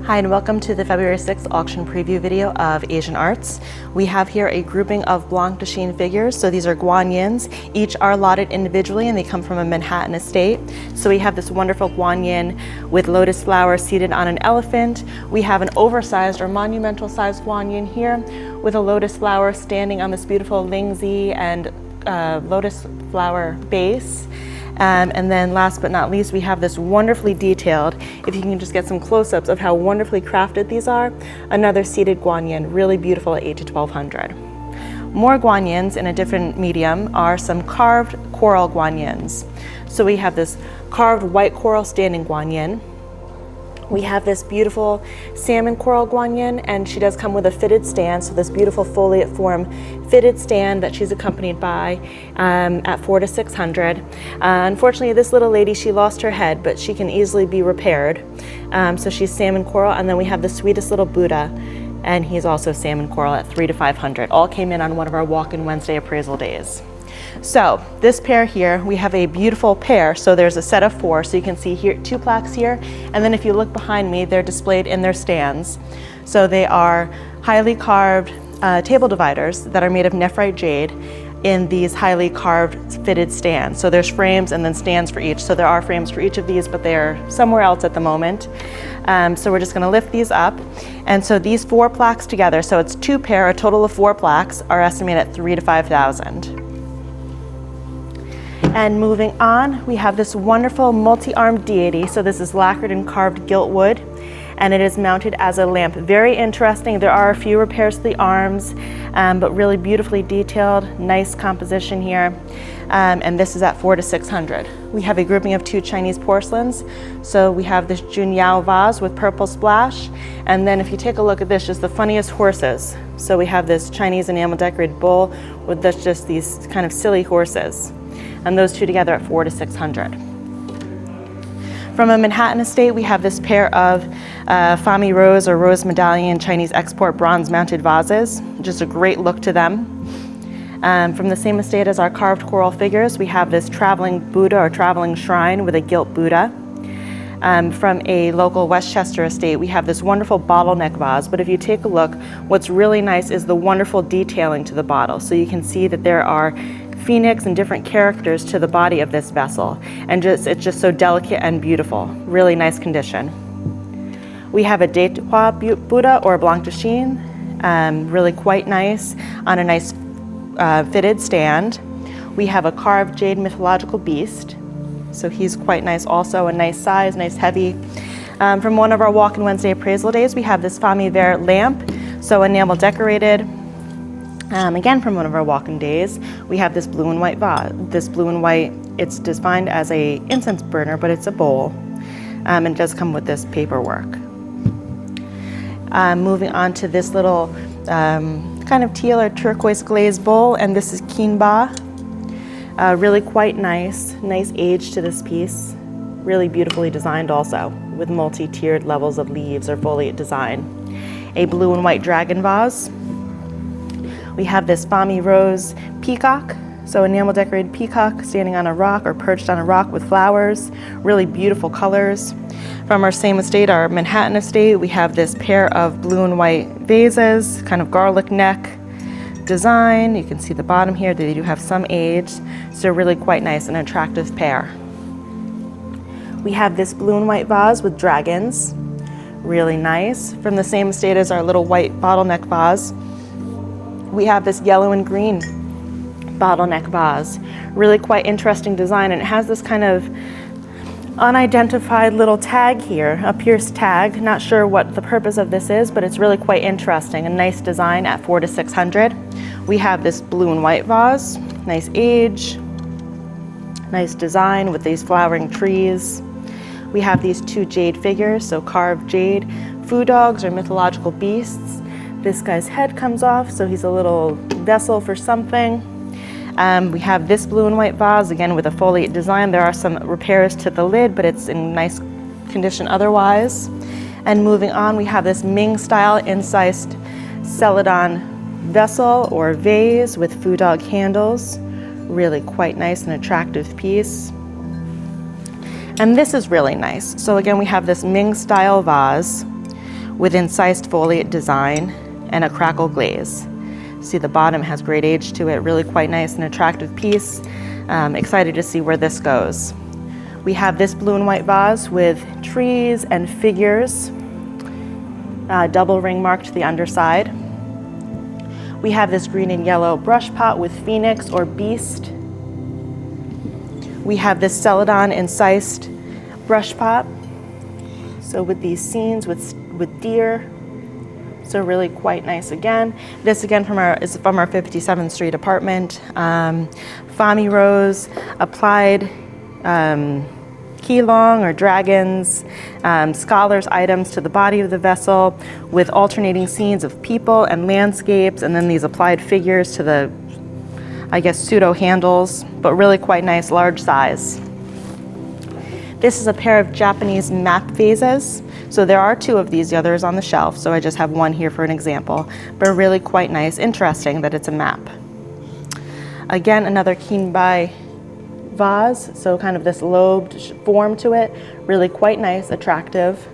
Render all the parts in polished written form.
Hi and welcome to the February 6th auction preview video of Asian Arts. We have here a grouping of Blanc de Chine figures. So these are guanyins. Each are allotted individually and they come from a Manhattan estate. So we have this wonderful guanyin with lotus flowers seated on an elephant. We have an oversized or monumental sized guanyin here with a lotus flower standing on this beautiful lingzi and lotus flower base. And then last but not least, we have this wonderfully detailed, if you can just get some close-ups of how wonderfully crafted these are, another seated guanyin, really beautiful at 8 to 1200. More guanyins in a different medium are some carved coral guanyins. So we have this carved white coral standing guanyin. We have this beautiful salmon coral guanyin, and she does come with a fitted stand, so this beautiful foliate form fitted stand that she's accompanied by at 4 to 600. Unfortunately, this little lady, she lost her head, but she can easily be repaired. So she's salmon coral, and then we have the sweetest little Buddha, and he's also salmon coral at 3 to 500. All came in on one of our Walk-in Wednesday appraisal days. So this pair here, we have a beautiful pair. So there's a set of 4. So you can see here 2 plaques here. And then if you look behind me, they're displayed in their stands. So they are highly carved table dividers that are made of nephrite jade in these highly carved fitted stands. So there's frames and then stands for each. So there are frames for each of these, but they're somewhere else at the moment. So we're just gonna lift these up. And so these 4 plaques together, so it's 2 pair, a total of 4 plaques, are estimated at 3 to 5,000. And moving on, we have this wonderful multi-armed deity. So this is lacquered and carved gilt wood, and it is mounted as a lamp. Very interesting. There are a few repairs to the arms, but really beautifully detailed, nice composition here. And this is at 4 to 600. We have a grouping of 2 Chinese porcelains. So we have this Junyao vase with purple splash. And then if you take a look at this, just the funniest horses. So we have this Chinese enamel decorated bull with just these kind of silly horses. And those 2 together at 4 to 600. From a Manhattan estate, we have this pair of Fami Rose or Rose Medallion Chinese export bronze mounted vases. Just a great look to them. From the same estate as our carved coral figures, we have this traveling Buddha or traveling shrine with a gilt Buddha. From a local Westchester estate, we have this wonderful bottleneck vase, but if you take a look, what's really nice is the wonderful detailing to the bottle. So you can see that there are phoenix and different characters to the body of this vessel, and it's just so delicate and beautiful. Really nice condition. We have a Détois Buddha or Blanc de Chine, really quite nice on a nice fitted stand. We have a carved jade mythological beast, so he's quite nice also, a nice size, nice heavy. From one of our Walk-in Wednesday appraisal days, we have this Fami Vert lamp, so enamel decorated. Again, from one of our walk-in days, we have this blue and white vase. This blue and white, it's defined as a incense burner, but it's a bowl. And it does come with this paperwork. Moving on to this little kind of teal or turquoise glazed bowl, and this is Kinba. Really quite nice age to this piece. Really beautifully designed also, with multi-tiered levels of leaves or foliate design. A blue and white dragon vase. We have this Fami Rose peacock, so enamel decorated peacock standing on a rock or perched on a rock with flowers, really beautiful colors. From our same estate, our Manhattan estate, we have this pair of blue and white vases, kind of garlic neck design. You can see the bottom here, they do have some age, so really quite nice and attractive pair. We have this blue and white vase with dragons, really nice. From the same estate as our little white bottleneck vase, we have this yellow and green bottleneck vase. Really quite interesting design, and it has this kind of unidentified little tag here, a pierced tag. Not sure what the purpose of this is, but it's really quite interesting. A nice design at 4 to 600. We have this blue and white vase, nice age, nice design with these flowering trees. We have these 2 jade figures, so carved jade, food dogs or mythological beasts. This guy's head comes off, so he's a little vessel for something. We have this blue and white vase, again with a foliate design. There are some repairs to the lid, but it's in nice condition otherwise. And moving on, we have this Ming style incised celadon vessel or vase with food dog handles. Really quite nice and attractive piece. And this is really nice. So again, we have this Ming style vase with incised foliate design and a crackle glaze. See, the bottom has great age to it, really quite nice and attractive piece. Excited to see where this goes. We have this blue and white vase with trees and figures, double ring mark to the underside. We have this green and yellow brush pot with phoenix or beast. We have this celadon incised brush pot. So with these scenes with deer, so really quite nice again. This again is from our 57th Street apartment. Fami rose, applied key long or dragons, scholars items to the body of the vessel with alternating scenes of people and landscapes, and then these applied figures to the, I guess, pseudo handles, but really quite nice, large size. This is a pair of Japanese map vases. So there are two of these, the other is on the shelf, so I just have one here for an example, but really quite nice, interesting that it's a map. Again, another kinbai vase, so kind of this lobed form to it, really quite nice, attractive.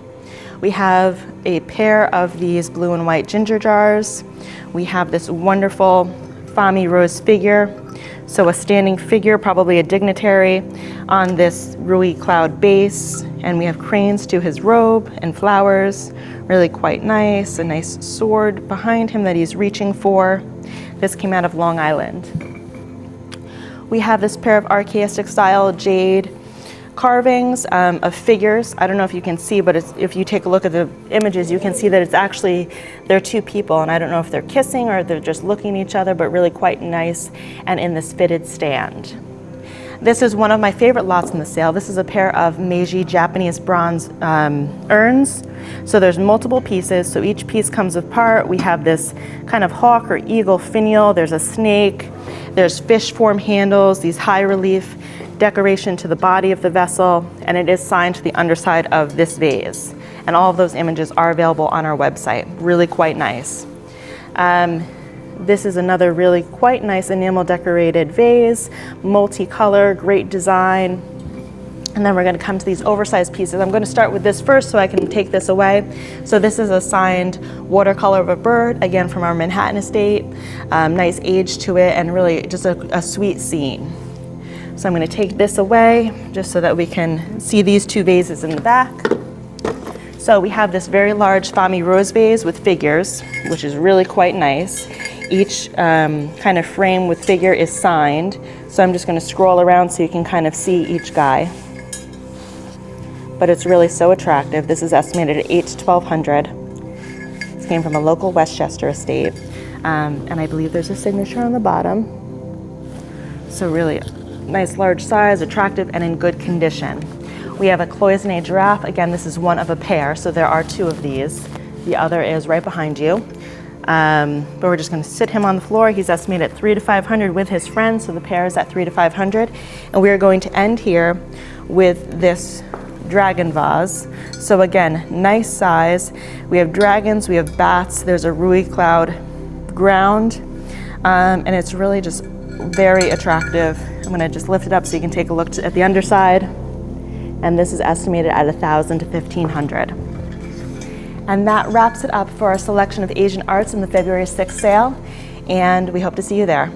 We have a pair of these blue and white ginger jars. We have this wonderful Fami rose figure, so a standing figure, probably a dignitary, on this Rui cloud base, and we have cranes to his robe and flowers, really quite nice, a nice sword behind him that he's reaching for. This came out of Long Island. We have this pair of archaistic style jade carvings of figures. I don't know if you can see, but if you take a look at the images, you can see that it's actually, they're two people, and I don't know if they're kissing or they're just looking at each other, but really quite nice and in this fitted stand. This is one of my favorite lots in the sale. This is a pair of Meiji Japanese bronze urns. So there's multiple pieces, so each piece comes apart. We have this kind of hawk or eagle finial, there's a snake, there's fish form handles, these high relief decoration to the body of the vessel, and it is signed to the underside of this vase. And all of those images are available on our website. Really quite nice. This is another really quite nice enamel decorated vase, multicolor, great design. And then we're going to come to these oversized pieces. I'm going to start with this first so I can take this away. So this is a signed watercolor of a bird, again from our Manhattan estate. Nice age to it and really just a sweet scene. So I'm going to take this away just so that we can see these two vases in the back. So we have this very large Fami rose vase with figures, which is really quite nice. Each kind of frame with figure is signed. So I'm just going to scroll around so you can kind of see each guy. But it's really so attractive. This is estimated at $800 to $1,200. This came from a local Westchester estate. And I believe there's a signature on the bottom. So really nice large size, attractive, and in good condition. We have a cloisonné giraffe. Again, this is one of a pair, so there are two of these. The other is right behind you. But we're just going to sit him on the floor. He's estimated at $300 to $500 with his friends, so the pair is at $300 to $500. And we are going to end here with this dragon vase. So again, nice size. We have dragons, we have bats, there's a Rui cloud ground, and it's really just very attractive. I'm going to just lift it up so you can take a look at the underside. And this is estimated at $1,000 to $1,500. And that wraps it up for our selection of Asian arts in the February 6th sale, and we hope to see you there.